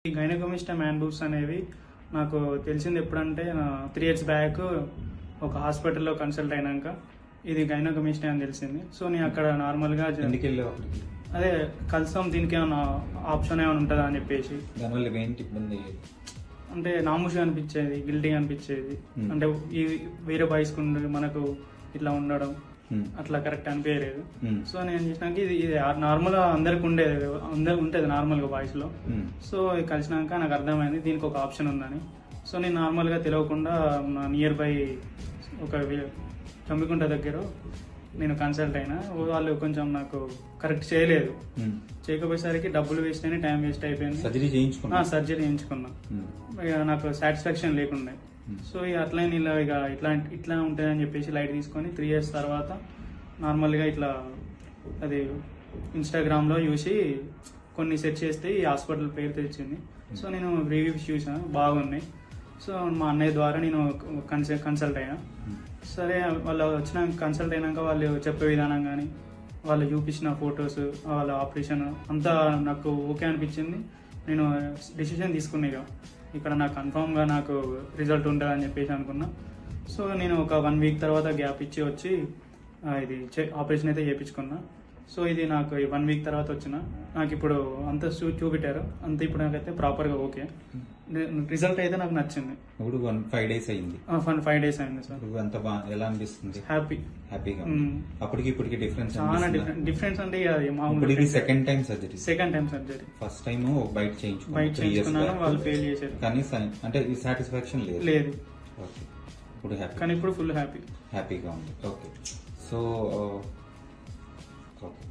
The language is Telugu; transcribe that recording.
ఈ గైనకోమిస్టా మ్యాన్ బూబ్స్ అనేవి నాకు తెలిసింది ఎప్పుడంటే 3 years బ్యాక్ ఒక హాస్పిటల్లో కన్సల్ట్ అయినాక ఇది గైనకోమిస్టా అని తెలిసింది. సో నేను అక్కడ నార్మల్గా అదే కలుస్తాం, దీనికి ఏమైనా ఆప్షన్ ఏమైనా ఉంటుందా అని చెప్పేసి. దానివల్ల ఏంటి ఇబ్బంది? అంటే నామూషిగా అనిపించేది, గిల్టీ అనిపించేది. అంటే ఈ వేరే బాయ్స్ మనకు ఇట్లా ఉండడం అట్లా కరెక్ట్ అనిపించలేదు. సో నేను చేసినాక ఇది నార్మల్ గా అందరికి ఉంటుంది నార్మల్ గా బాయ్స్ లో. సో కలిసినాక నాకు అర్థమైంది దీనికి ఒక ఆప్షన్ ఉందని. సో నేను నార్మల్ గా తెలియకుండా నా నియర్ బై ఒక చంపికుంట దగ్గర నేను కన్సల్ట్ అయినా. వాళ్ళు కొంచెం నాకు కరెక్ట్ చేయలేదు. చేయకపోయేసరికి డబ్బులు వేస్ట్ అయినా, టైం వేస్ట్ అయిపోయింది. సర్జరీ చేయించుకున్నా. నాకు సాటిస్ఫాక్షన్ లేకుండా. సో ఇక అట్లనే ఇట్లా ఉంటుందని చెప్పేసి లైట్ తీసుకొని 3 years తర్వాత నార్మల్గా ఇట్లా అది ఇన్స్టాగ్రామ్లో చూసి కొన్ని సెర్చ్ చేస్తే ఈ హాస్పిటల్ పేరు తెచ్చింది. సో నేను రివ్యూస్ చూసాను, బాగున్నాయి. సో మా అన్నయ్య ద్వారా నేను కన్సల్ట్ అయినా. సరే వాళ్ళు కన్సల్ట్ అయినాక వాళ్ళు చెప్పే విధానం కానీ వాళ్ళు చూపించిన ఫొటోస్, వాళ్ళ ఆపరేషన్ అంతా నాకు ఓకే అనిపించింది. నేను డిసిషన్ తీసుకున్నా ఇక్కడ నాకు కన్ఫామ్గా నాకు రిజల్ట్ ఉంటుంది అని చెప్పేసి అనుకున్నా. సో నేను ఒక 1 week తర్వాత గ్యాప్ ఇచ్చి వచ్చి ఇది ఆపరేషన్ అయితే చేయించుకున్నా. సో ఇది నాకు 1 week తర్వాత వచ్చిన నాకు ఇప్పుడు అంత చూపెట్టారు, అంత ఇప్పుడు నాకైతే ప్రాపర్గా ఓకే. రిజల్ట్ అయితే నాకు నచ్చింది. ఇప్పుడు 5 days అయింది. 5 days అయింది సార్. అంత ఎలా అనిపిస్తుంది? హ్యాపీగా. అప్పటికి ఇప్పటికి డిఫరెన్స్ చాలా డిఫరెన్స్ అంటే మామూలు. Second time surgery. First time బయట చేయించుకున్నాను, వాళ్ళు ఫెయిల్ చేశారు. కానీ అంటే ఈ సాటిస్ఫాక్షన్ లేదు. ఓకే, ఇప్పుడు హ్యాపీ. కానీ ఇప్పుడు ఫుల్ హ్యాపీగా ఉంది. Okay, so okay.